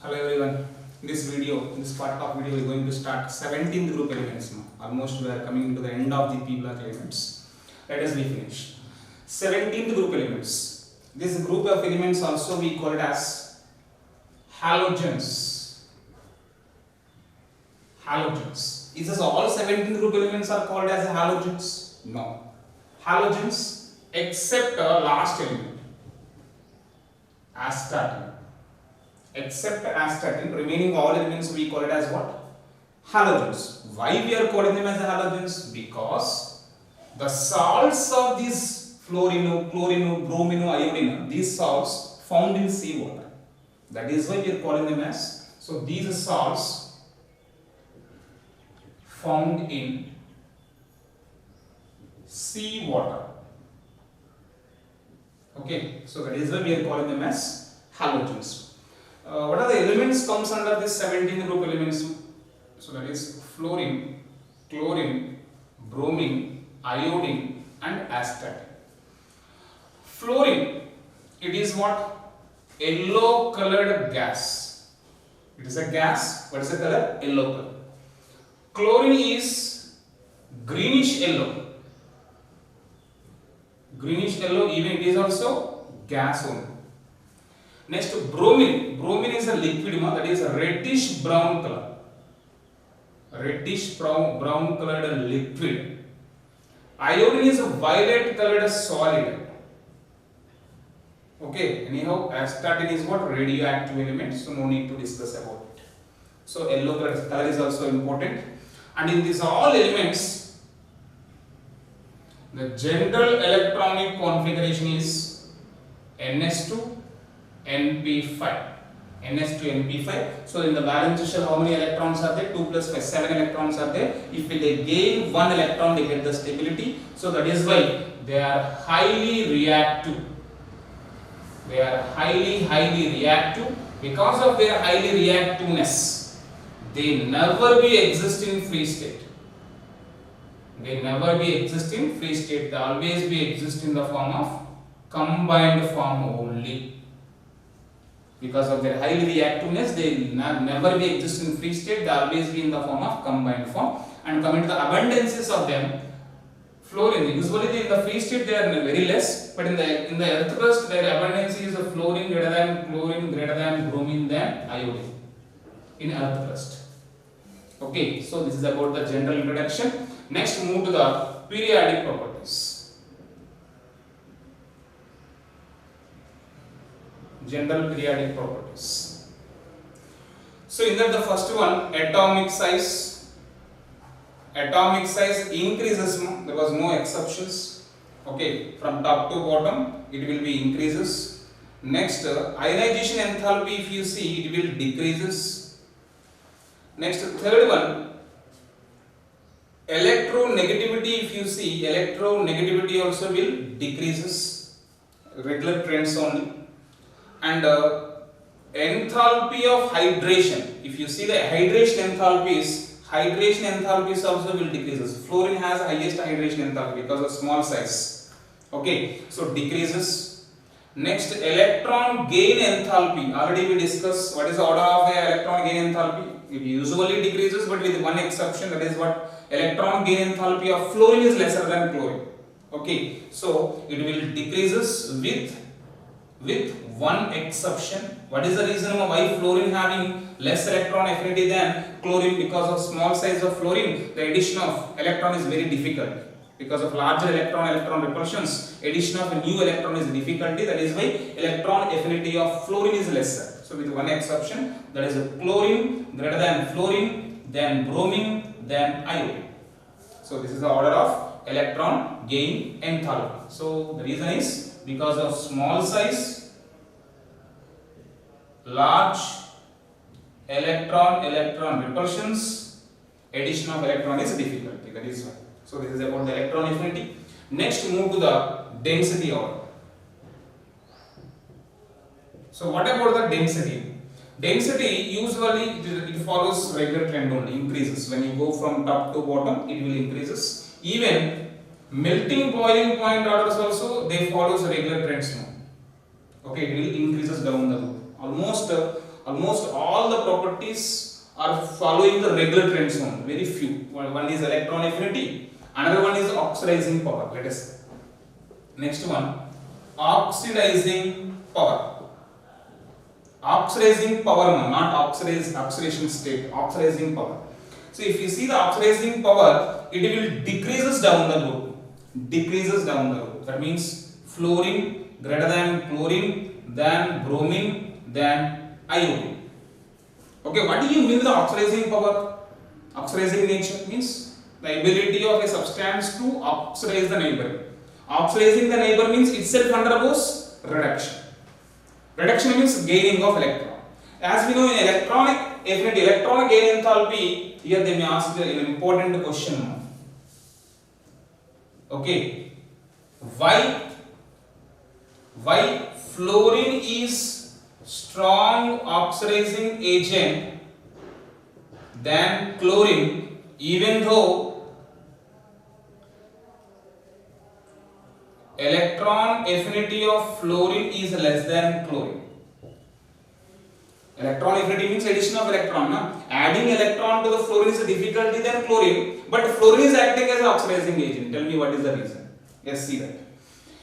Hello everyone. In this video, in this part of video, we are going to start 17th group elements now. Almost we are coming to the end of the P block elements. Let us be finished. 17th group elements. This group of elements also we call it as halogens. Halogens. Is this all 17th group elements are called as halogens? No. Halogens except last element, astatine. Except astatine, remaining all elements we call it as what? Halogens. Why we are calling them as halogens? Because the salts of these fluorino, chlorino, bromino, iodine, these salts found in seawater. That is why we are calling them as. So these salts found in seawater. Okay, so that is why we are calling them as halogens. What are the elements comes under this 17 group elements? So that is fluorine, chlorine, bromine, iodine and astatine. Fluorine, it is what? Yellow colored gas. It is a gas. What is the color? Yellow color. Chlorine is greenish yellow. Greenish yellow, even it is also gas only. Next, bromine. Bromine is a liquid, that is a reddish brown color. Reddish brown colored liquid. Iodine is a violet colored solid. Okay, anyhow, astatine is what? Radioactive element, so no need to discuss about it. So yellow color is also important. And in these all elements, the general electronic configuration is NS2 NP5. NS2 NP5. So in the valence shell, how many electrons are there? 2 plus 5, 7 electrons are there. If they gain 1 electron, they get the stability. So that is why they are highly reactive. They are highly reactive. Because of their highly reactiveness, they never be exist in free state. They never be exist in free state. They always be exist in the form of combined form only. Because of their highly reactiveness, they never be exist in free state. They always be in the form of combined form. And coming to the abundances of them, fluorine. Usually in the free state they are very less, but in the earth crust their abundance is fluorine greater than chlorine greater than bromine than iodine in earth crust. Okay, so this is about the general introduction. Next, move to the periodic properties. General periodic properties. So in that the first one, atomic size. Atomic size increases, there was no exceptions. Okay, from top to bottom it will be increases. Next, ionization enthalpy, if you see, it will decreases. Next, third one, electronegativity, if you see, electronegativity also will decreases. Regular trends only. And enthalpy of hydration, if you see the hydration enthalpies also will decreases. Fluorine has highest hydration enthalpy because of small size. Okay, so decreases. Next, electron gain enthalpy, already we discussed what is the order of the electron gain enthalpy. It usually decreases, but with one exception, that is what? Electron gain enthalpy of fluorine is lesser than chlorine. Okay, so it will decreases with one exception. What is the reason why fluorine having less electron affinity than chlorine? Because of small size of fluorine, the addition of electron is very difficult. Because of larger electron repulsions, addition of a new electron is difficulty. That is why electron affinity of fluorine is lesser. So with one exception, that is chlorine greater than fluorine, then bromine, then iodine. So this is the order of electron gain enthalpy. So the reason is because of small size, large electron repulsions, addition of electron is difficulty. That is why. So this is about the electron affinity. Next, move to the density order. So what about the density? Density usually it follows regular trend only, increases. When you go from top to bottom, it will increases. Even melting boiling point orders also, they follows regular trends now. Okay, it will increases down the road. Almost almost all the properties are following the regular trends only. Very few. One is electron affinity, another one is oxidizing power. Let us see. Next one, oxidizing power. Oxidizing power, no, not oxidation state, oxidizing power. So if you see the oxidizing power, it will decreases down the road. Decreases down the road. That means fluorine greater than chlorine, than bromine, than iodine. Okay, what do you mean with the oxidizing power? Oxidizing nature means the ability of a substance to oxidize the neighbor. Oxidizing the neighbor means itself undergoes reduction. Reduction means gaining of electron. As we know in electronic affinity, electron gain enthalpy, here they may ask an important question. Okay, why fluorine is strong oxidizing agent than chlorine, even though electron affinity of fluorine is less than chlorine? Electron affinity means addition of electron. Na? Adding electron to the fluorine is a difficulty than chlorine, but fluorine is acting as an oxidizing agent. Tell me what is the reason? Yes, see that.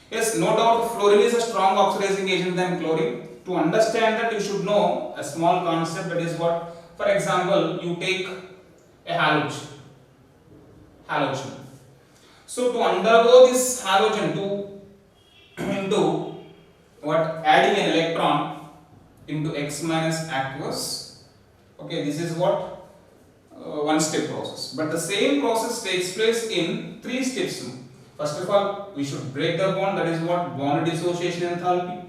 Yes, no doubt fluorine is a strong oxidizing agent than chlorine. To understand that, you should know a small concept, that is what, for example, you take a halogen. So to undergo this halogen into what, adding an electron into X minus aqueous. Okay, this is what one step process. But the same process takes place in 3 steps. First of all, we should break the bond, that is what, bond dissociation enthalpy.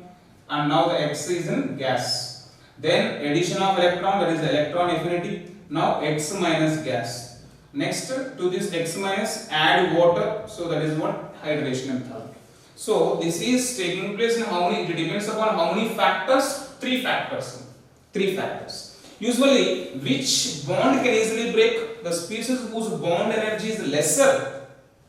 And now the X is in gas. Then addition of electron, that is electron affinity. Now X minus gas. Next to this X minus add water, so that is what, hydration enthalpy. So this is taking place in how many, it depends upon how many factors? 3 factors. 3 factors. Usually, which bond can easily break? The species whose bond energy is lesser.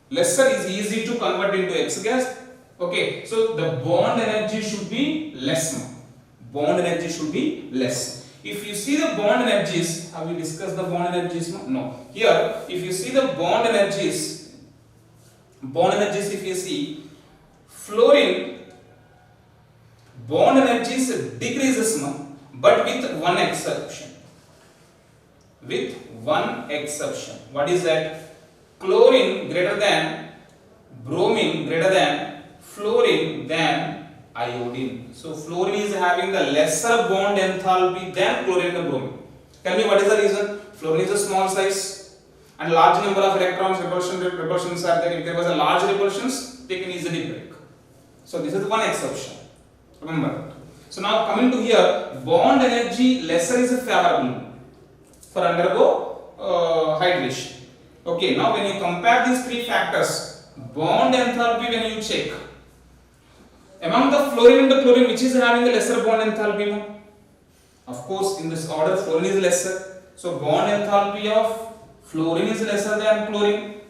Lesser is easy to convert into X gas. Okay, so the bond energy should be less. Bond energy should be less. If you see the bond energies, have we discussed the bond energies? No. Here, if you see the bond energies, if you see, fluorine bond energies decreases, but with one exception. With one exception. What is that? Chlorine greater than, bromine greater than, fluorine than iodine. So fluorine is having the lesser bond enthalpy than chlorine and bromine. Tell me what is the reason? Fluorine is a small size and large number of electrons, repulsions are there. If there was a large repulsions, they can easily break. So this is one exception. Remember. So now coming to here, bond energy lesser is favorable for undergo hydration. Okay, now when you compare these 3 factors, bond enthalpy, when you check, among the fluorine and the chlorine, which is having the lesser bond enthalpy? Of course, in this order, fluorine is lesser. So bond enthalpy of fluorine is lesser than chlorine.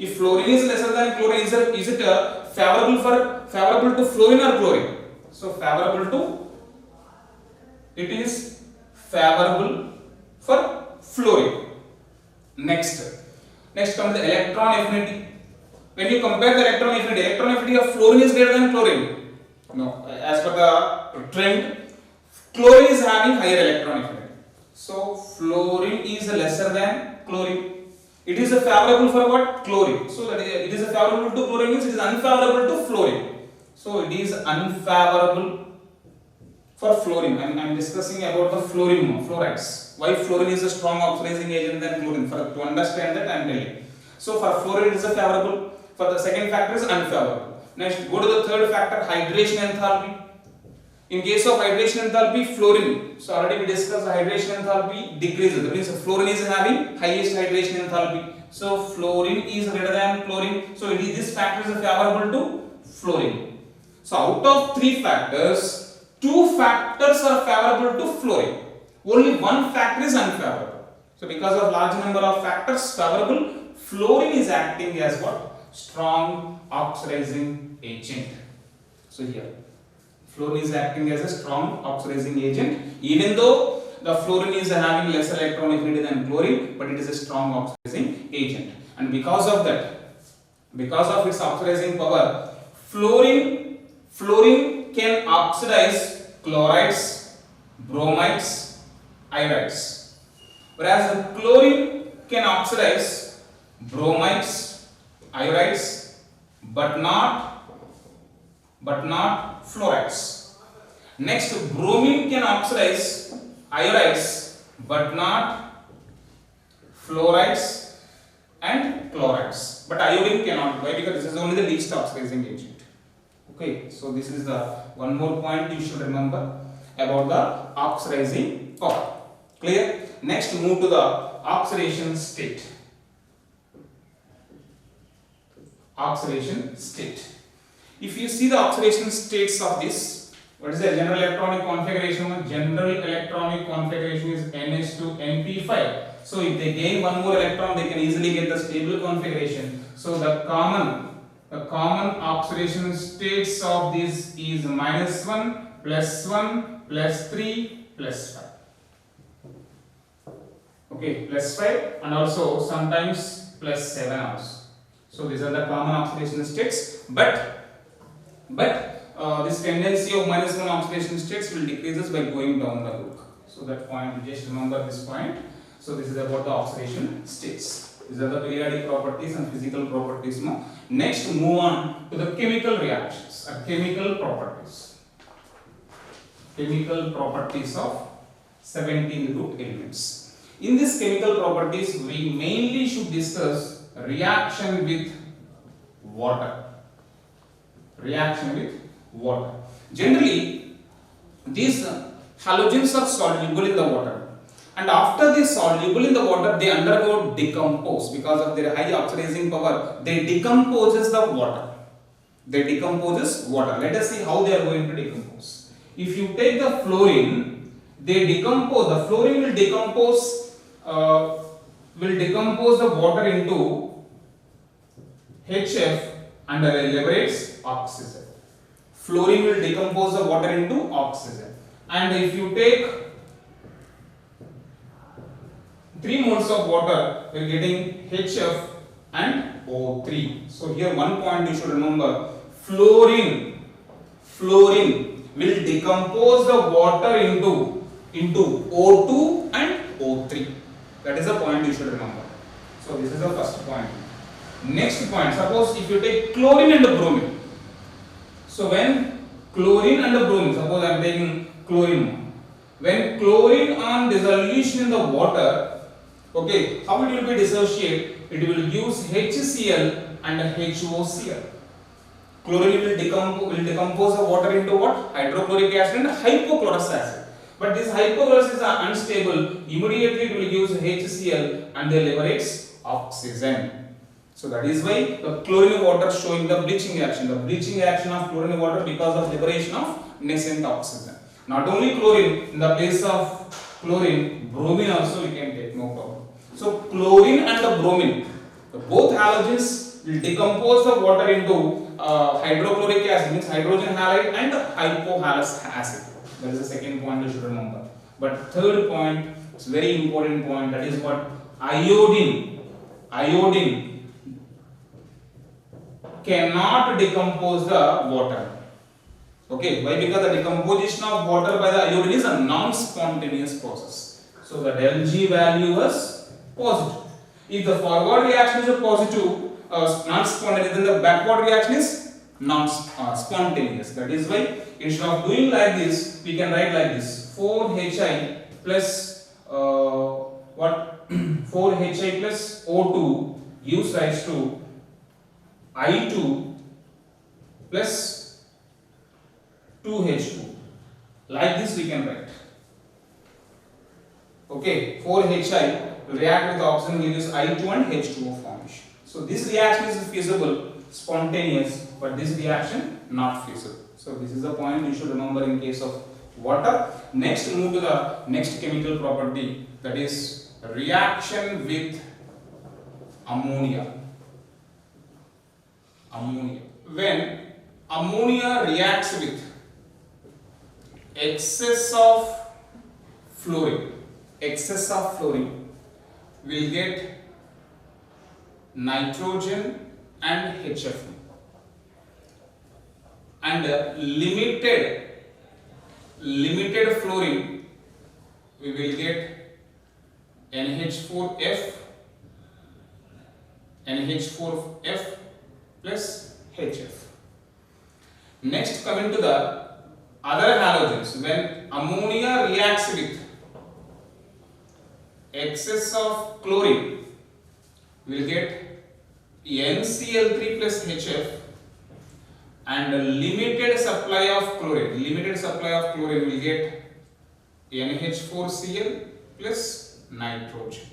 If fluorine is lesser than chlorine, is it favorable to fluorine or chlorine? So it is favorable for fluorine. Next comes the electron affinity. When you compare the electron affinity of fluorine is greater than chlorine. No, as per the trend, chlorine is having higher electron affinity. So fluorine is lesser than chlorine. It is a favorable for what? Chlorine. So that it is a favorable to chlorine means it is unfavorable to fluorine. So it is unfavorable for fluorine. I am discussing about the fluorine, fluorides. Why fluorine is a strong oxidizing agent than chlorine? To understand that I am telling. So for fluorine it is a favorable. For the second factor is unfavorable. Next, go to the third factor, hydration enthalpy. In case of hydration enthalpy, fluorine. So already we discussed the hydration enthalpy decreases. That means fluorine is having highest hydration enthalpy. So fluorine is greater than chlorine. So this factor is favorable to fluorine. So out of 3 factors, 2 factors are favorable to fluorine. Only 1 factor is unfavorable. So because of large number of factors favorable, fluorine is acting as what? Strong oxidizing agent. So here, fluorine is acting as a strong oxidizing agent, even though the fluorine is having lesser electron affinity than chlorine, but it is a strong oxidizing agent. And because of that, because of its oxidizing power, fluorine can oxidize chlorides, bromides, iodides, whereas the chlorine can oxidize bromides, iodides, but not fluorides. Next, bromine can oxidize iodides but not fluorides and chlorides. But iodine cannot. Why? Because this is only the least oxidizing agent. Okay, so this is the one more point you should remember about the oxidizing power. Clear? Next, move to the oxidation state. Oxidation state. If you see the oxidation states of this, what is the general electronic configuration? General electronic configuration is NH2NP5. So if they gain one more electron, they can easily get the stable configuration. So the common oxidation states of this is -1, +1, +3, +5. Okay, +5 and also sometimes +7 also. So these are the common oxidation states, but this tendency of -1 oxidation states will decreases by going down the hook. So that point, just remember this point. So this is about the oxidation states. These are the periodic properties and physical properties. Next, move on to the chemical reactions or chemical properties. Chemical properties of 17 group elements. In these chemical properties, we mainly should discuss reaction with water. Reaction with water. Generally, these halogens are soluble in the water, and after they soluble in the water, they undergo decompose because of their high oxidizing power. They decomposes the water. They decomposes water. Let us see how they are going to decompose. If you take the fluorine, they decompose. The fluorine will decompose the water into HF and liberates oxygen. Fluorine will decompose the water into oxygen. And if you take 3 moles of water, we are getting HF and O3. So here one point you should remember, fluorine will decompose the water into O2 and O3. That is the point you should remember. So this is the first point. Next point, suppose if you take chlorine and bromine. So when chlorine and bromine, suppose I am taking chlorine. When chlorine on dissolution in the water, okay, how it will be dissociate? It will use HCl and HOCl. Chlorine will decompose the water into what? Hydrochloric acid and hypochlorous acid. But this hypochlorous is unstable. Immediately it will use HCl and they liberates oxygen. So that is why the chlorine water showing the bleaching action. The bleaching action of chlorine water because of liberation of nascent oxygen. Not only chlorine, in the place of chlorine, bromine also we can take, no problem. So chlorine and the bromine, both halogens will decompose the water into hydrochloric acid, means hydrogen halide and hypohalous acid. That is the second point you should remember. But third point, it's very important point, that is what? Iodine cannot decompose the water. Okay, why? Because the decomposition of water by the iodine is a non-spontaneous process. So the del G value is positive. If the forward reaction is a positive, non-spontaneous, then the backward reaction is non-spontaneous. That is why instead of doing like this, we can write like this: 4Hi plus 4Hi plus O2 gives rise to I2 plus 2H2. Like this we can write. Okay, 4Hi will react with oxygen, will use I2 and H2O formation. So this reaction is feasible, spontaneous, but this reaction not feasible. So this is the point you should remember in case of water. Next, move to the next chemical property, that is reaction with ammonia. When ammonia reacts with excess of fluorine, excess of fluorine, will get nitrogen and HF, and limited fluorine, we will get NH4F plus HF. Next, coming to the other halogens, when ammonia reacts with excess of chlorine, we will get NCl3 plus HF, and limited supply of chlorine will get NH4Cl plus nitrogen.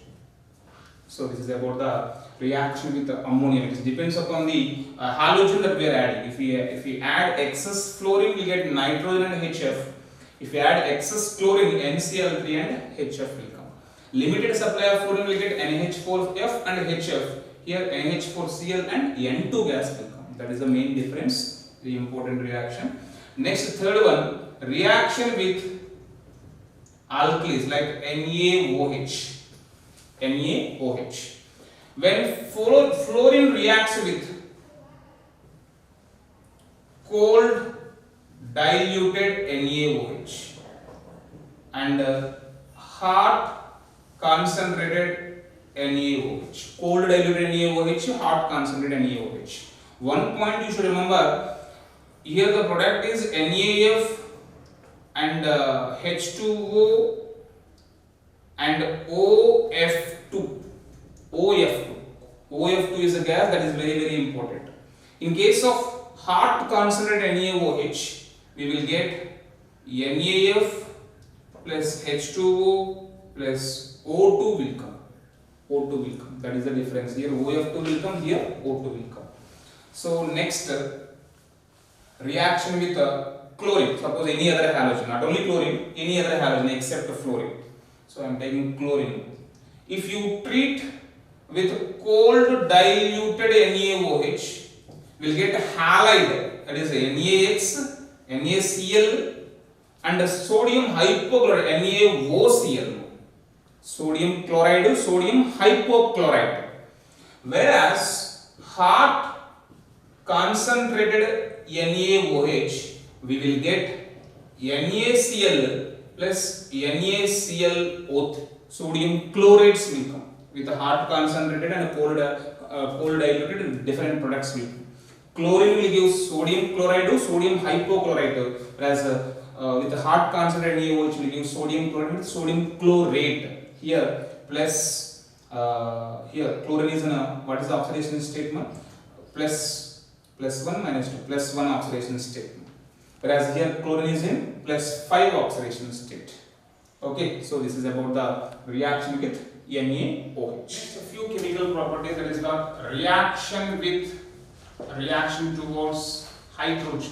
So this is about the reaction with the ammonia. It depends upon the halogen that we are adding. If we add excess fluorine, we get nitrogen and HF. If we add excess chlorine, NCl3 and HF will come. Limited supply of fluorine will get NH4F and HF. Here NH4Cl and N2 gas will come. That is the main difference, the important reaction. Next, third one, reaction with alkalis like NaOH. When fluorine reacts with cold diluted NaOH and hot concentrated NaOH. Cold diluted NaOH, hot concentrated NaOH. One point you should remember, here the product is NaF and H2O and OF2. OF2 is a gas that is very important. In case of hot concentrated NaOH, we will get NaF plus H2O plus O2 will come. That is the difference. Here OF2 will come, here O2 will come. So next, reaction with chlorine. Suppose any other halogen, not only chlorine, any other halogen except fluorine. So I am taking chlorine. If you treat with cold diluted NaOH, we will get halide, that is NaX, NaCl and sodium hypochlorite, NaOCl. Sodium chloride, sodium hypochlorite. Whereas hot concentrated NaOH, we will get NaCl plus NaClO3. Sodium chlorates will come with the hot concentrated and cold diluted, different products will come. Chlorine will give sodium chloride, sodium hypochlorite, whereas with the hot concentrated NaOH will give sodium chloride, sodium chlorate. Here plus here chlorine is in a, what is the oxidation statement? Plus 1 minus 2, plus 1 oxidation statement. Whereas here chlorine is in plus 5 oxidation state. Okay, so this is about the reaction with NaOH. Next, a few chemical properties, that is the reaction towards hydrogen.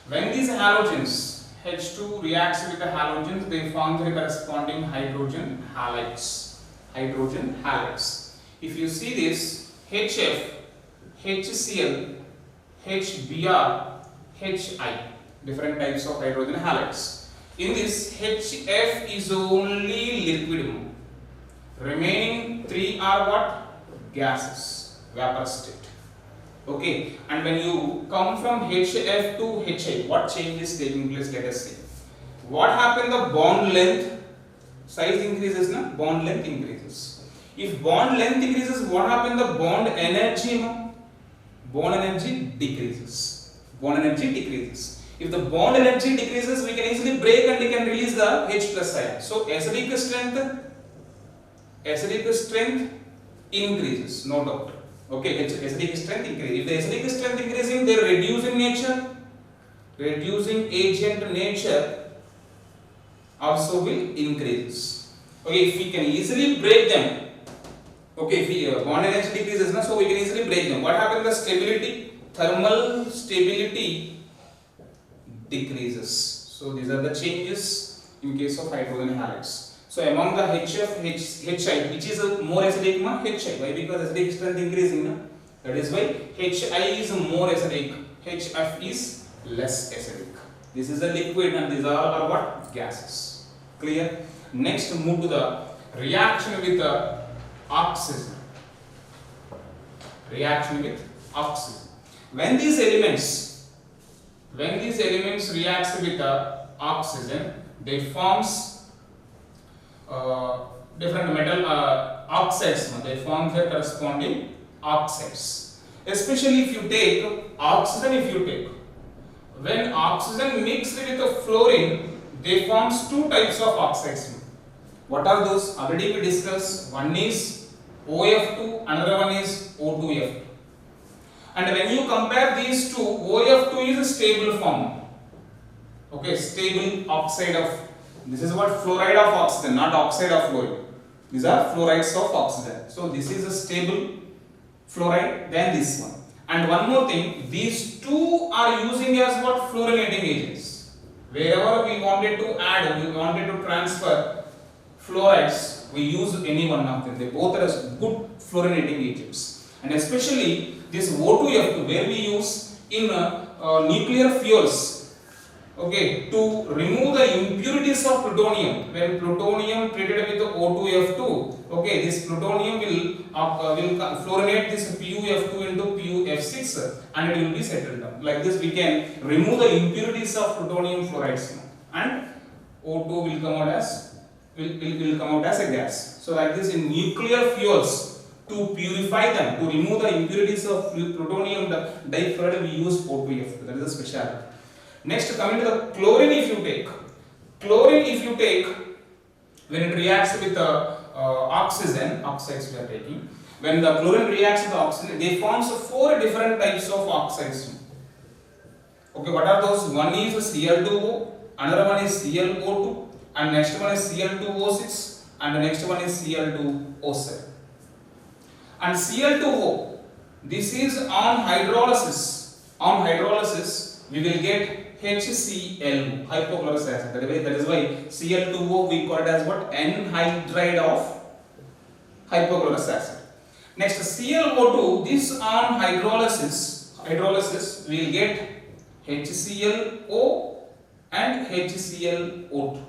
When these halogens H2 reacts with the halogens, they form the corresponding hydrogen halides. If you see this, HF, HCl, HBr, HI, different types of hydrogen halides. In this, HF is only liquid. Remaining 3 are what? Gases, vapor state. Okay, and when you come from HF to HI, what change is taking place? Let us see. What happened? The bond length, size increases, na? Bond length increases. If bond length increases, what happened? The bond energy, no? Bond energy decreases. If the bond energy decreases, we can easily break and we can release the H plus ion. So acidic strength increases, no doubt. Okay, acidic strength increases. If the acidic strength increasing, they reduce in nature. Reducing agent nature also will increase. Okay, if we can easily break them. Okay, if bond energy decreases, so we can easily break them. What happens? The stability, thermal stability decreases. So these are the changes in case of hydrogen halides. So among the HF, HI, which is more acidic, HI. Why? Because acidic strength increasing. That is why HI is more acidic, HF is less acidic. This is a liquid and these are what? Gases. Clear? Next move to the reaction with oxygen. Reaction with oxygen. When these elements reacts with oxygen, they forms different metal oxides. They form their corresponding oxides. Especially if you take oxygen, when oxygen mixed with the fluorine, they forms two types of oxides. What are those? Already we discussed. One is OF2, another one is O2F2. And when you compare these two, OF2 is a stable form. Okay, stable oxide of, this is what? Fluoride of oxygen, not oxide of fluoride. These are fluorides of oxygen. So this is a stable fluoride than this one. And one more thing, these two are using as what? Fluorinating agents. Wherever we wanted to add, we wanted to transfer fluorides, we use any one of them. They both are good fluorinating agents. And especially this O2F2, where we use in nuclear fuels, okay, to remove the impurities of plutonium. When plutonium treated with O2F2, okay, this plutonium will fluorinate this PuF2 into PuF6 and it will be settled down. Like this we can remove the impurities of plutonium fluorides and O2 will come out as a gas. So like this in nuclear fuels, to purify them, to remove the impurities of plutonium difluoride, we use O2F2. That is a specialty. Next, coming to the chlorine, if you take, when it reacts with the oxides we are taking, when the chlorine reacts with the oxygen, they forms four different types of oxides. Okay, what are those? One is Cl2O, another one is ClO2, and next one is Cl2O6, and the next one is Cl2O7. And Cl2O, this is on hydrolysis. On hydrolysis, we will get HCl, hypochlorous acid. That is why Cl2O we call it as what? Anhydride of hypochlorous acid. Next, ClO2, this on hydrolysis we will get HClO and HClO2.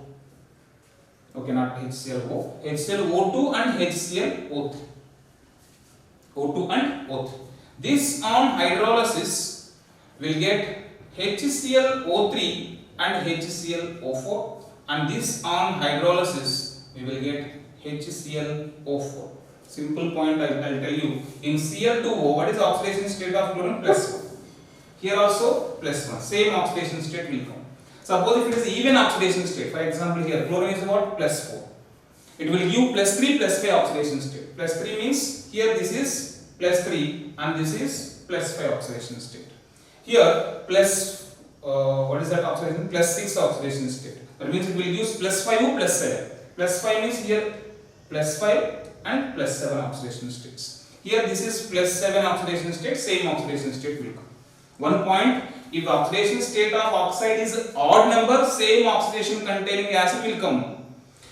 Okay, not HClO, HClO2 and HClO3. O2 and O3. This on hydrolysis will get HClO3 and HClO4, and this on hydrolysis we will get HClO4. Simple point I will tell you. In Cl2O, what is the oxidation state of chlorine? +1. Here also +1. Same oxidation state will come. Suppose if it is even oxidation state, for example here chlorine is what? +4. It will give +3 +5 oxidation state. +3 means here this is +3 and this is +5 oxidation state. Here what is that oxidation? +6 oxidation state. That means it will use +5 or +7. +5 means here +5 and +7 oxidation states. Here this is +7 oxidation state, same oxidation state will come. One point, if oxidation state of oxide is odd number, same oxidation containing acid will come.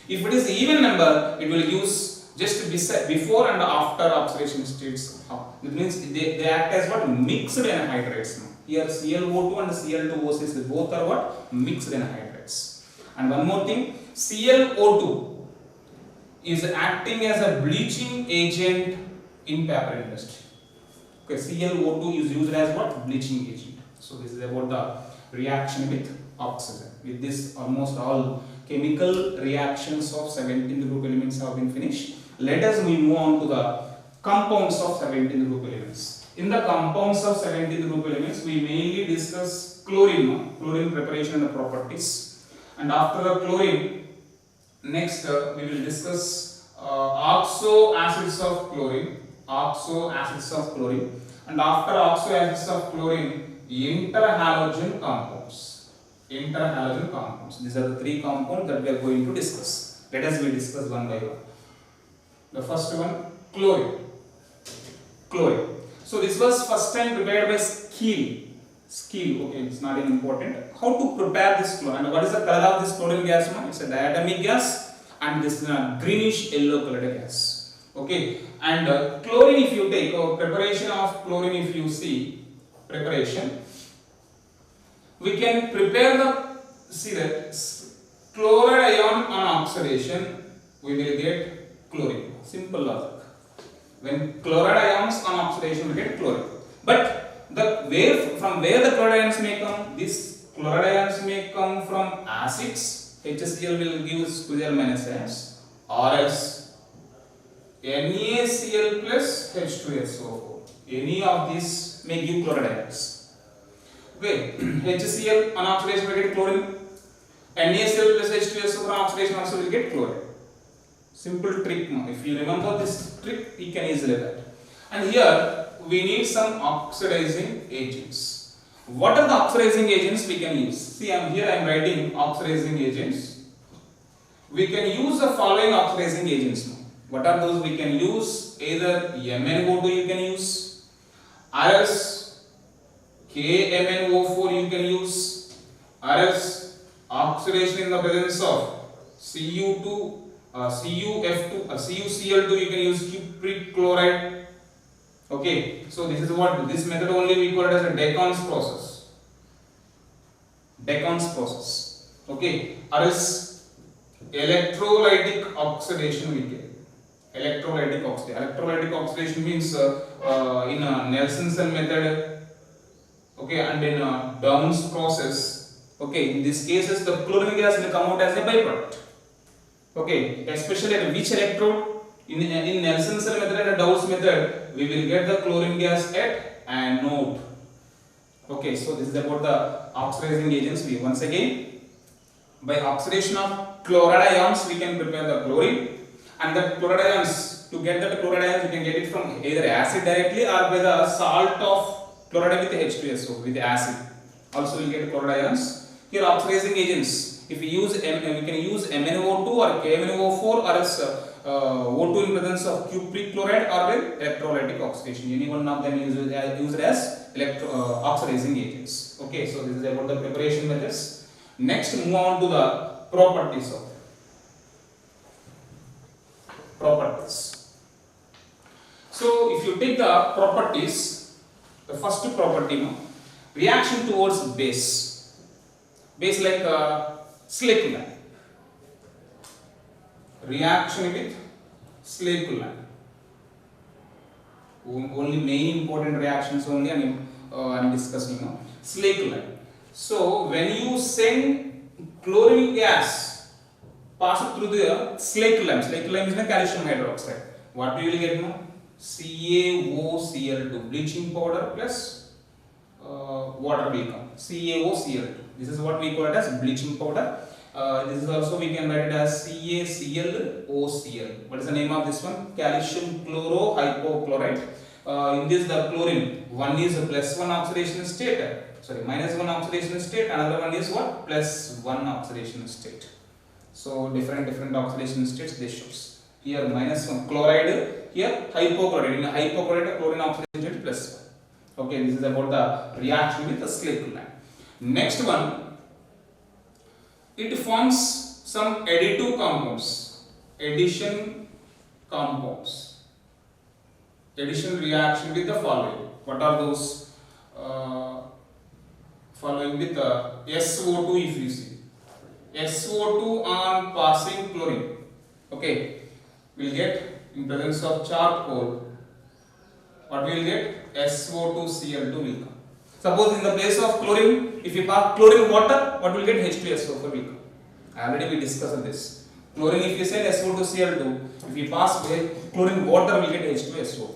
If it is even number, it will use just before and after oxidation states. That means they act as what? Mixed anhydrides. Here ClO2 and Cl2O6 both are what? Mixed anhydrides. And one more thing, ClO2 is acting as a bleaching agent in paper industry. Okay, ClO2 is used as what? Bleaching agent. So this is about the reaction with oxygen. With this, almost all chemical reactions of 17th group elements have been finished. Let us move on to the compounds of 17th group elements. In the compounds of 17th group elements, we mainly discuss chlorine preparation and the properties. And after the chlorine, next we will discuss oxo acids of chlorine. And after oxo acids of chlorine, interhalogen compounds. These are the three compounds that we are going to discuss. Let us discuss one by one. The first one, chlorine. So this was first time prepared by Scheele. Okay, it's not important. How to prepare this chlorine? And what is the color of this chlorine gas? It's a diatomic gas, and this is a greenish yellow colored gas. Okay, and chlorine, if you take preparation of chlorine, if you see preparation, we can prepare the, see that chloride ion on oxidation, we will get chlorine. Simple logic. When chloride ions on oxidation, we get chlorine. But from where the chloride ions may come? These chloride ions may come from acids. HCl will give Cl minus ions, or else NaCl plus H2SO4. Any of these may give chloride ions. Okay, HCl on oxidation will get chlorine. NaCl plus H2SO4 on oxidation also will get chlorine. Simple trick. If you remember this trick, you can easily do that. And here we need some oxidizing agents. What are the oxidizing agents we can use? See, I am writing oxidizing agents. We can use the following oxidizing agents now. What are those? We can use either MnO2 you can use, or else KMnO4 you can use, or else oxidation in the presence of Cu2, CuF2 or CuCl2 you can use cupric chloride. Okay, so this is what this method only we call it as a Decon's process. Decon's process. Okay, or else electrolytic oxidation we get. Electrolytic oxidation means in a Nelson-Cell method, okay, and in a Downs process, okay, in these cases the chlorine gas will come out as a byproduct. Okay, especially at which electrode? In Nelson-Cell method and Downs method, we will get the chlorine gas at anode. Okay, so this is about the oxidizing agents. We once again, by oxidation of chloride ions, we can prepare the chlorine. And the chloride ions, to get that chloride ions, we can get it from either acid directly or by the salt of chloride with H2SO, with acid. Also, we will get chloride ions. Here, oxidizing agents, if we use we can use MnO2 or KMnO4 or else O2 in presence of cupric chloride or electrolytic oxidation. Any one of them used as oxidizing agents. Okay, so this is about the preparation methods. Next, move on to the properties of properties. So if you take the properties, the first property, reaction towards base like Slakeland. Reaction with Slakeland. Only main important reactions only I am discussing now. Slakeland. So when you send chlorine gas pass through the Slakeland. Slakeland is the calcium hydroxide. What we will get now? CaOCl2, bleaching powder plus water will come. CaOCl2. This is what we call it as bleaching powder. This is also we can write it as CaClOCl. What is the name of this one? Calcium chlorohypochlorite. In this the chlorine, one is a +1 oxidation state, -1 oxidation state, another one is what? +1 oxidation state. So different oxidation states they shows. Here -1 chloride, here hypochlorite. In a hypochlorite chlorine oxidation state +1. Okay, this is about the reaction with the Slakeland. Next one, it forms some additive compounds. Addition compounds. Addition reaction with the following. What are those? Following with the SO2 if you see. SO2 on passing chlorine. Okay, we'll get in presence of charcoal. What we will get? SO2Cl2 will come. Suppose in the place of chlorine, if you pass chlorine water, what will get? H2SO4 will come. Already we discussed this. Chlorine, if you say SO2Cl2, if you pass chlorine water, will get H2SO4.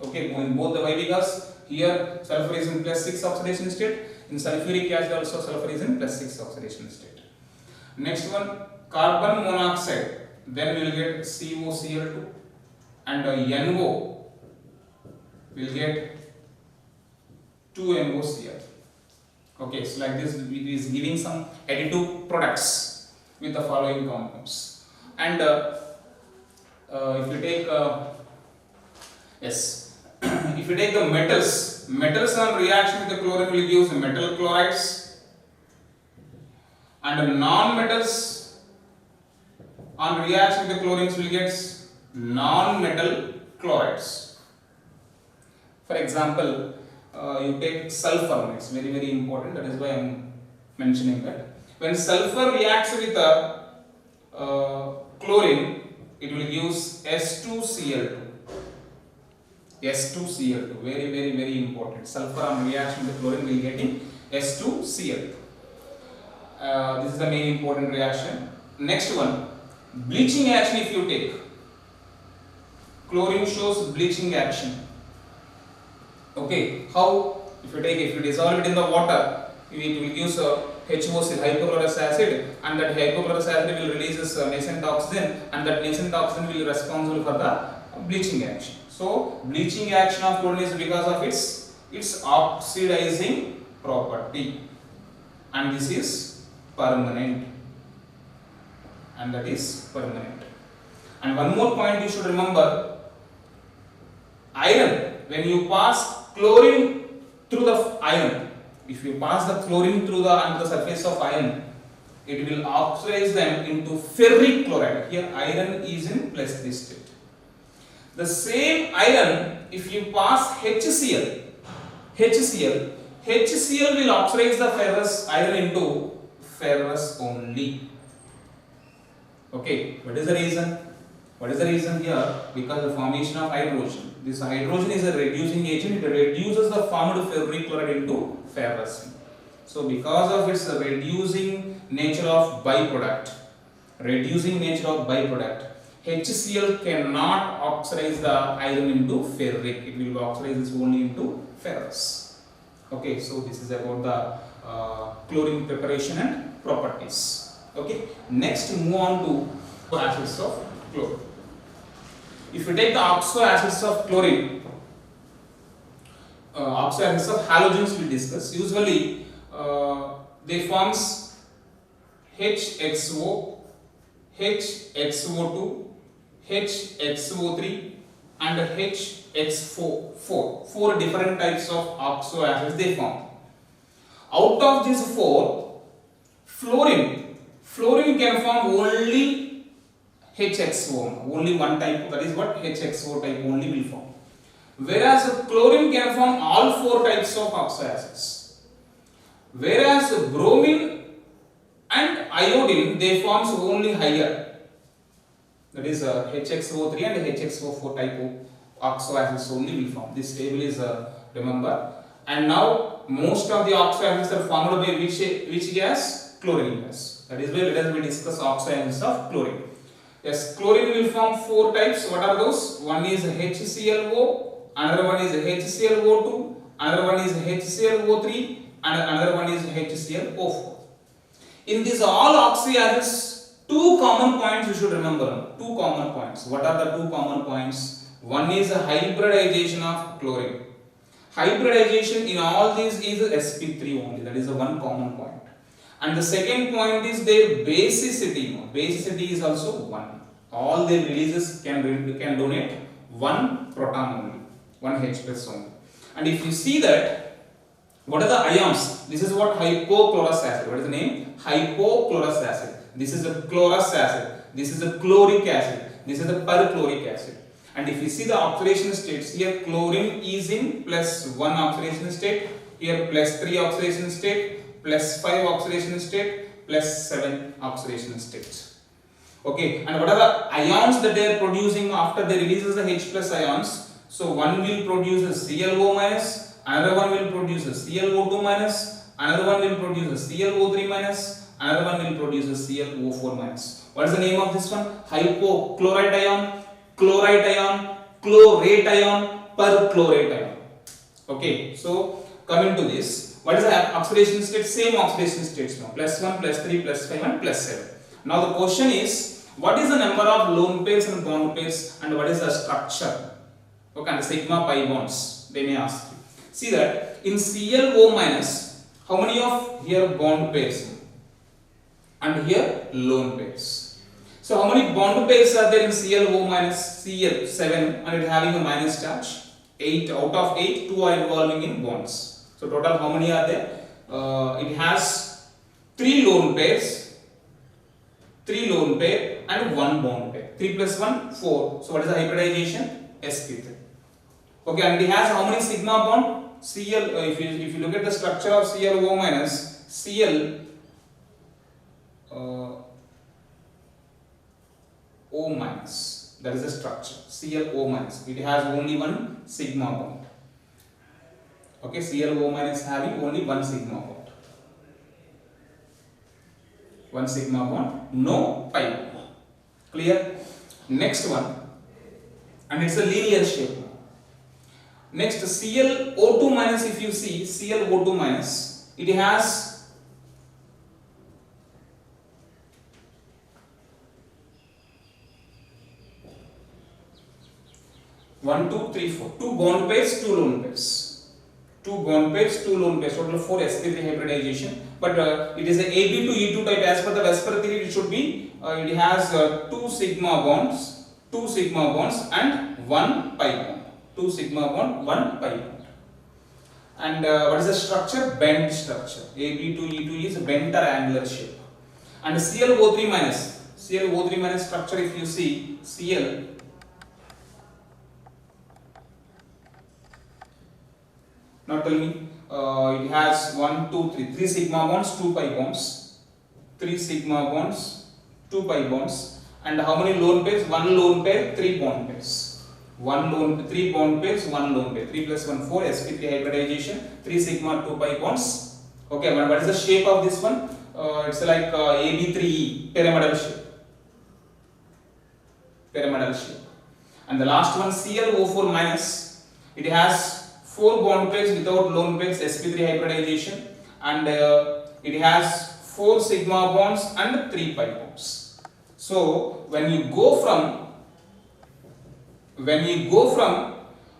Okay, in both the YB gas, here sulfur is in +6 oxidation state. In sulfuric acid also sulfur is in +6 oxidation state. Next one, carbon monoxide. Then we will get COCl2 and NO will get 2NOCl. Okay, so like this it is giving some additive products with the following compounds. And if you take if you take the metals on reaction with the chlorine will give some metal chlorides, and non-metals on reaction with the chlorines will get non-metal chlorides. For example, you take sulfur, it's very important, that is why I am mentioning that when sulfur reacts with chlorine, it will give S2Cl2. S2Cl2, very important. Sulfur on reaction with chlorine will get in S2Cl2. This is the main important reaction. Next one, bleaching action. If you take chlorine shows bleaching action. Okay, how? If you dissolve it in the water, it will give HOCl, hypochlorous acid, and that hypochlorous acid will release nascent oxygen, and that nascent oxygen will be responsible for the bleaching action. So bleaching action of chlorine is because of its oxidizing property, and this is permanent, and that is permanent. And one more point you should remember: iron. When you pass chlorine through the iron, if you pass the chlorine through onto the surface of iron, it will oxidize them into ferric chloride. Here iron is in +3 state. The same iron, if you pass HCl will oxidize the ferrous iron into ferrous only. Okay, what is the reason? What is the reason here? Because the formation of hydrogen. This hydrogen is a reducing agent. It reduces the formed ferric chloride into ferrous. So because of its reducing nature of byproduct, HCl cannot oxidize the iron into ferric. It will oxidize this only into ferrous. Okay, so this is about the chlorine preparation and properties. Okay, next move on to acids of chlorine. If you take the oxo acids of chlorine, oxo acids of halogens we discuss. Usually they forms HXO, HXO2, HXO3 and HX4. Four different types of oxo acids they form. Out of these four, fluorine can form only HXO, only one type, that is what HXO type only will form. Whereas chlorine can form all four types of oxo acids. Whereas bromine and iodine, they forms only higher, that is HXO3 and HXO4 type of oxo acids only will form. This table is remember. And now most of the oxo acids are formed by which gas? Chlorine gas. That is why let us discuss oxo acids of chlorine. Yes, chlorine will form four types. What are those? One is HClO, another one is HClO2, another one is HClO3, and another one is HClO4. In these all oxo acids, two common points you should remember. Two common points. What are the two common points? One is hybridization of chlorine. Hybridization in all these is sp3 only. That is the one common point. And the second point is their basicity. Basicity is also 1. All their releases can donate 1 proton only, 1 H plus only. And if you see that, what are the ions? This is what hypochlorous acid. What is the name? Hypochlorous acid. This is the chlorous acid. This is the chloric acid. This is the perchloric acid. And if you see the oxidation states, here chlorine is in +1 oxidation state, here +3 oxidation state, +5 oxidation state, +7 oxidation states. Okay, and what are the ions that they are producing after they releases the H plus ions? So one will produce a ClO minus, another one will produce a ClO2 minus, another one will produce a ClO3 minus, another one will produce a ClO4 minus. What is the name of this one? Hypochlorite ion, chlorite ion, chlorate ion, perchlorate ion. Okay, so coming to this. What is the oxidation state? Same oxidation states now. +1, +3, +5 and +7. Now the question is, what is the number of lone pairs and bond pairs and what is the structure? Okay, and the sigma pi bonds, they may ask you. See that in ClO minus, how many of here bond pairs and here lone pairs? So how many bond pairs are there in ClO minus? Cl7 and it having a minus charge. 8 out of 8, 2 are involving in bonds. So total how many are there? It has 3 lone pairs, 3 lone pair and 1 bond pair. 3 plus 1, 4. So what is the hybridization? sp3. Okay, and it has how many sigma bond? Cl. If you look at the structure of ClO minus, Cl O minus. That is the structure. ClO minus. It has only one sigma bond. Okay, ClO minus having only one sigma bond. One sigma bond, no pi bond. Clear? Next one, and it's a linear shape. Next, ClO2 minus, if you see ClO2 minus, it has one, two, three, four. Two bond pairs, two lone pairs. Two bond pairs, two lone pairs. Total 4 sp3 hybridization. But it is a AB to E2 type. As per the Vesper theory, it should be. It has two sigma bonds, and one pi bond. Two sigma bond, one pi bond. And what is the structure? Bent structure. AB to E2 is a bent or angular shape. And ClO3 minus structure, if you see Cl. Now tell me, it has 1, 2, 3, 3 sigma bonds, 2 pi bonds, 3 sigma bonds, 2 pi bonds, and how many lone pairs? 1 lone pair, 3 bond pairs. 3 bond pairs, 1 lone pair. 3 plus 1, 4, sp3 hybridization, 3 sigma, 2 pi bonds. Okay, what is the shape of this one? It's like AB3E, pyramidal shape. And the last one, ClO4 minus, it has 4 bond pairs without lone pairs, sp3 hybridization, and it has 4 sigma bonds and 3 pi bonds. So when you go from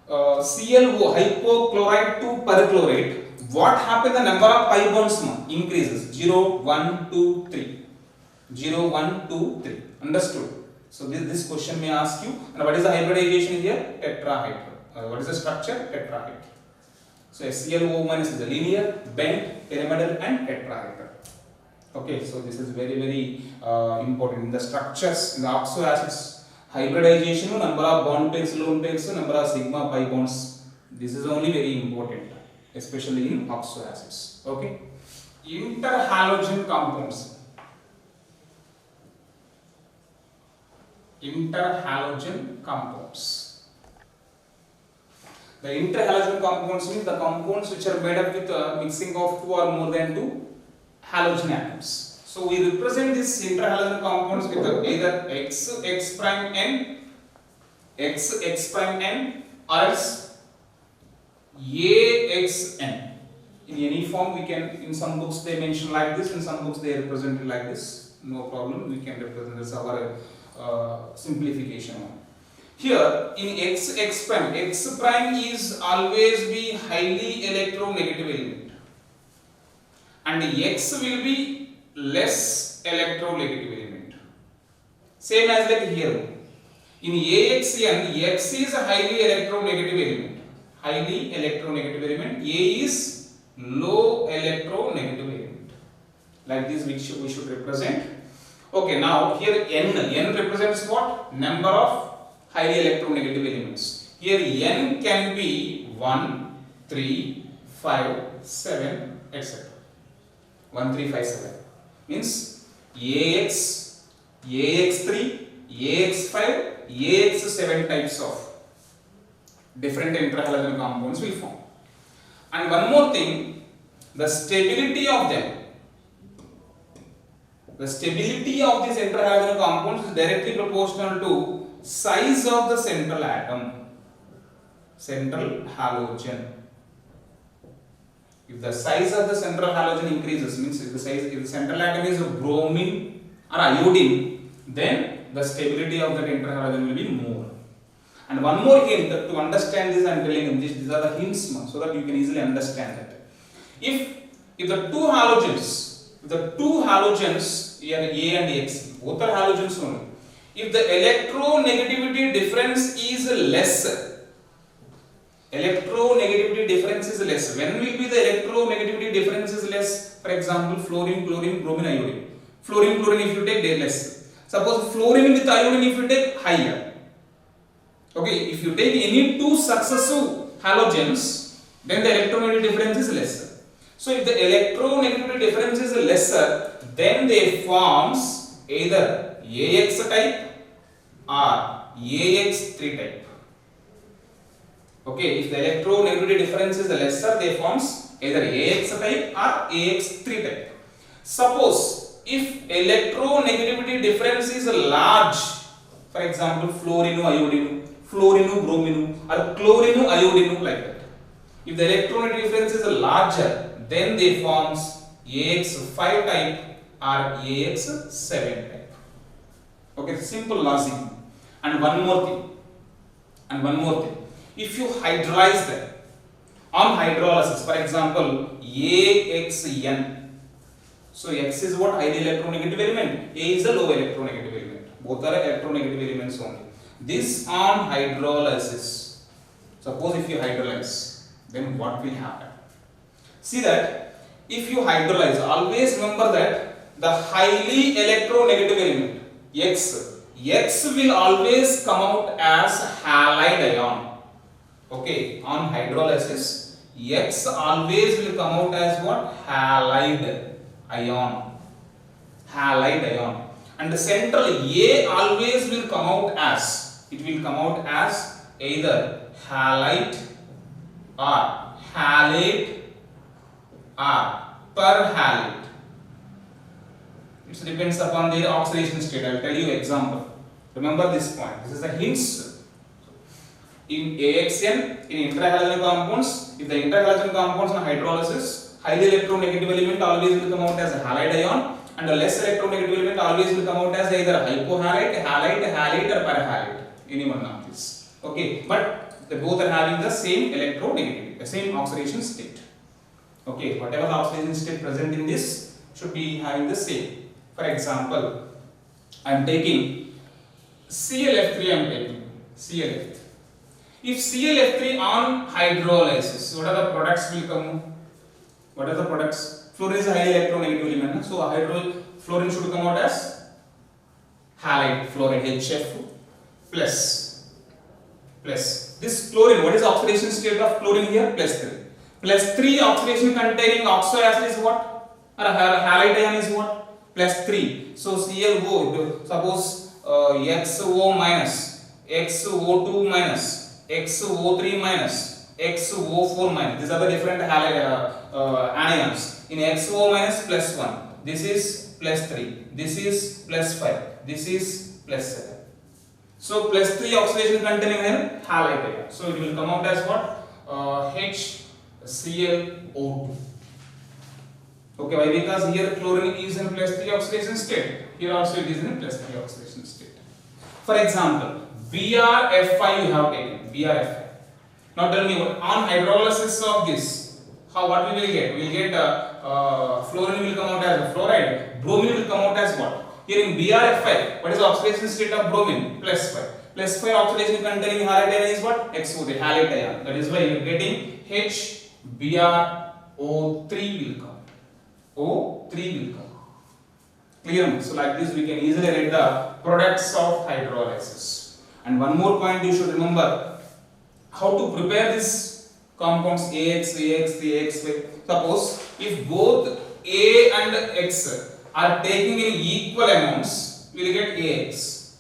ClO hypochlorite to perchlorate, what happens? The number of pi bonds increases. 0, 1, 2, 3. 0, 1, 2, 3. Understood? So this question may ask you. And what is the hybridization here? Tetrahedral. What is the structure? Tetrahedral. So ClO minus is a linear, bent, pyramidal, and tetrahedral. Okay, so this is very, very important in the structures, in the oxo acids. Hybridization, number of bond pairs, lone pairs, number of sigma pi bonds. This is only very important, especially in oxo acids. Okay, interhalogen compounds. The interhalogen compounds means the compounds which are made up with a mixing of 2 or more than 2 halogen atoms. So we represent these interhalogen compounds with either X prime N or else AXN. In any form we can, in some books they mention like this, in some books they represent it like this. No problem, we can represent this our simplification. Here in X prime is always be highly electronegative element and X will be less electronegative element. Same as like here. In AXN, X is a highly electronegative element. A is low electronegative element. Like this we should represent. Okay, now here N represents what? Number of highly electronegative elements. Here N can be 1, 3, 5, 7, etc. 1, 3, 5, 7 means AX, AX3, AX5, AX7 types of different interhalogen compounds will form. And one more thing, the stability of them. The stability of these interhalogen compounds is directly proportional to size of the central atom, central halogen. If the size of the central halogen increases, means if the central atom is bromine or iodine, then the stability of that interhalogen will be more. And one more hint to understand this, I am telling you, these are the hints so that you can easily understand that. If the two halogens here A and X, both are halogens only. If the electronegativity difference is less, when will be the electronegativity difference is less? For example, fluorine, chlorine, bromine, iodine. Fluorine, chlorine if you take, they are less. Suppose fluorine with iodine if you take, higher. Okay, if you take any two successive halogens, then the electronegativity difference is less. So if the electronegativity difference is lesser, then they forms either AX type or AX3 type. Okay, if the electronegativity difference is lesser, they forms either AX type or AX3 type. Suppose if electronegativity difference is large, for example, fluorino iodino, fluorino bromino, or chlorino iodino, like that. If the electronegativity difference is larger, then they forms AX5 type or AX7 type. Okay, simple logic. And one more thing. If you hydrolyze them on hydrolysis, for example, AXN. So X is what? Highly electronegative element. A is a low electronegative element. Both are electronegative elements only. This on hydrolysis. Suppose if you hydrolyze, then what will happen? See that if you hydrolyze, always remember that the highly electronegative element X will always come out as halide ion. Okay, on hydrolysis, X always will come out as what? Halide ion. And the central A always will come out as, it will come out as either halide or halate or perhalate. It depends upon their oxidation state. I will tell you example. Remember this point. This is the hints. In AXN, in interhalogen compounds, if the interhalogen compounds on hydrolysis, highly electronegative element always will come out as a halide ion, and the less electronegative element always will come out as either hypohalite, halate or perhalate. Any one of these. Okay, but they both are having the same electronegativity, the same oxidation state. Okay, whatever the oxidation state present in this should be having the same. For example, I am taking ClF3. I am taking ClF3. If ClF3 on hydrolysis, what are the products will come? What are the products? Fluorine is a highly electronegative element, so fluorine should come out as halide fluoride HF plus. This chlorine, what is the oxidation state of chlorine here? +3. +3 oxidation containing oxo acid is what? Or halide ion is what? +3. So ClO, suppose XO minus, XO2 minus, XO3 minus, XO4 minus. These are the different anions. In XO minus +1, this is +3, this is +5, this is +7. So +3 oxidation containing halide ion. So it will come out as what? HClO2. Okay, why? Because here chlorine is in +3 oxidation state. Here also it is in +3 oxidation state. For example, BrF5 you have taken. BrF5. Now tell me, what on hydrolysis of this, what we will get? We will get fluorine will come out as a fluoride. Bromine will come out as what? Here in BrF5, what is the oxidation state of bromine? +5. +5 oxidation containing halide ion is what? XO3, halide ion. That is why you are getting HBrO3 will come. O3 will come. Clear? So like this we can easily write the products of hydrolysis. And one more point you should remember, how to prepare this compounds AX, Suppose if both A and X are taking in equal amounts, we will get AX.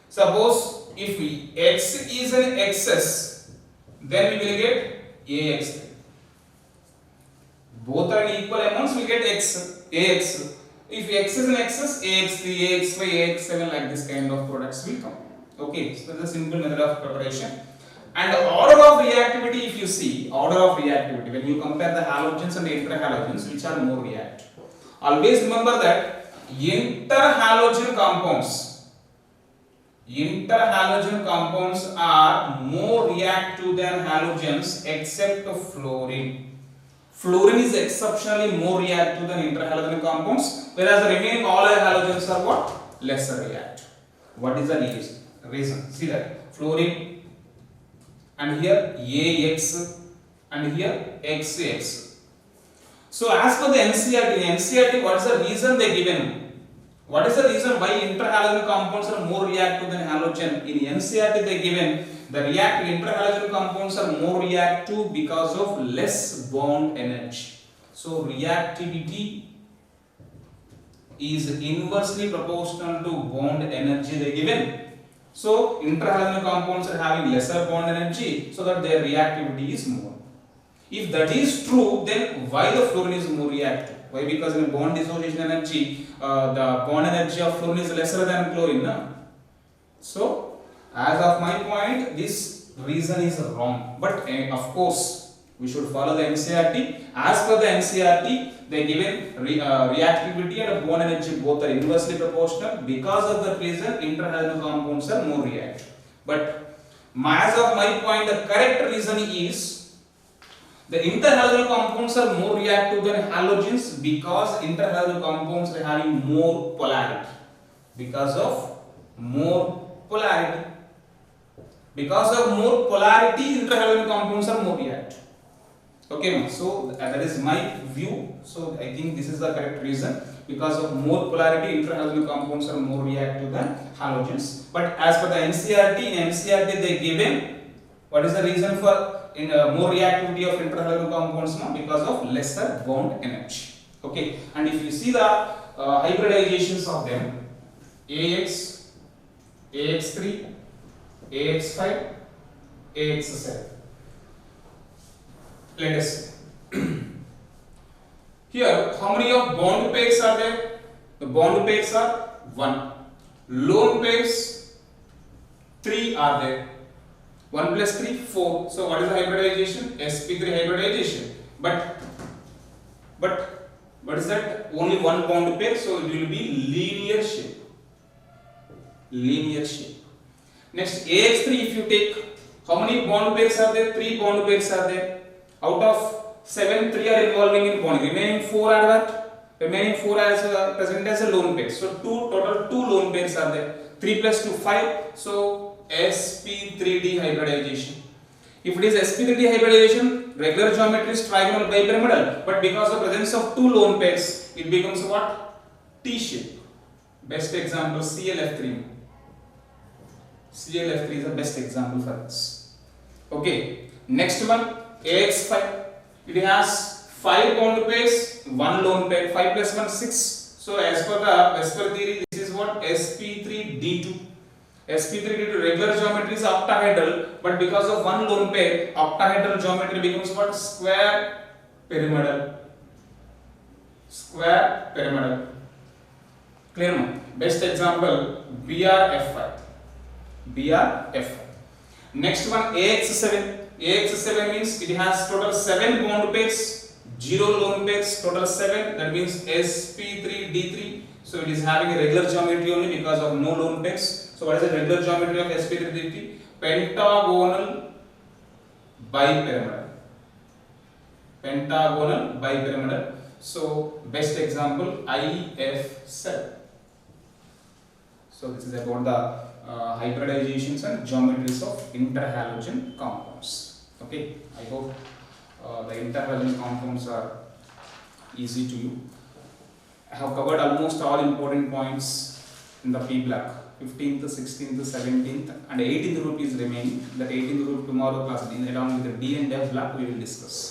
Suppose if X is an excess, then we will get AX. Both are in equal amounts, we get AX. If X is an excess, AX3, AX5, AX7, like this kind of products will come. Okay, so that is a simple method of preparation. And the order of reactivity, if you see, order of reactivity, when you compare the halogens and interhalogens, which are more reactive. Always remember that interhalogen compounds are more reactive than halogens except fluorine. Fluorine is exceptionally more reactive than interhalogen compounds, whereas the remaining all halogens are what? Lesser reactive. What is the reason? See that fluorine, and here AX, and here XX. So as per the NCERT, what is the reason they given? What is the reason why interhalogen compounds are more reactive than halogen? In NCERT they given the interhalogen compounds are more reactive because of less bond energy. So reactivity is inversely proportional to bond energy they given. So interhalogen compounds are having lesser bond energy, so that their reactivity is more. If that is true, then why the fluorine is more reactive? Why? Because in bond dissociation energy, the bond energy of fluorine is lesser than chlorine. No? So, as of my point, this reason is wrong. But of course, we should follow the NCERT. As per the NCERT, they given reactivity and bond energy both are inversely proportional. Because of that reason, interhalogen compounds are more reactive. But as of my point, the correct reason is the interhalogen compounds are more reactive than halogens because interhalogen compounds are having more polarity. Because of more polarity. Because of more polarity, interhalogen compounds are more reactive. Okay, so that is my view. So I think this is the correct reason. Because of more polarity, interhalogen compounds are more reactive than halogens. But as per the NCERT, in NCERT they given what is the reason for more reactivity of interhalogen compounds now? Because of lesser bond energy. Okay, and if you see the hybridizations of them, AX, AX3, AX5, AX7. Let us see. Here, how many of bond pairs are there? The bond pairs are 1. Lone pairs 3 are there. 1 plus 3, 4. So what is the hybridization? sp3 hybridization. But what is that? Only one bond pair, so it will be linear shape. Linear shape. Next, AX3 if you take, how many bond pairs are there? 3 bond pairs are there. Out of 7, 3 are involving in bonding. Remaining 4 are that? Remaining 4 are present as a lone pair. So total 2 lone pairs are there. 3 plus 2, 5. So sp3d hybridization. If it is sp3d hybridization, regular geometry is trigonal bipyramidal. But because of presence of 2 lone pairs, it becomes what? T shape. Best example ClF3. ClF3 is the best example for this. Okay. Next one. AX5, it has 5 bond pairs, 1 lone pair, 5 plus 1, 6. So as per the Vesper theory, this is what? sp3d2. sp3d2 regular geometry is octahedral, but because of 1 lone pair, octahedral geometry becomes what? Square pyramidal. Square pyramidal. Clear now? Best example, BRF5. BRF5. Next one, AX7. AX7 means it has total 7 bond pairs, 0 lone pairs, total 7. That means sp3d3. So it is having a regular geometry only because of no lone pairs. So what is the regular geometry of sp3d3? Pentagonal bipyramidal. Pentagonal bipyramidal. So best example IF7. So this is about the hybridizations and geometries of interhalogen compounds. Okay, I hope the interhalogen compounds are easy to you. I have covered almost all important points in the P block. 15th, 16th, 17th and 18th group is remaining. That 18th group tomorrow class along with the D and F block we will discuss.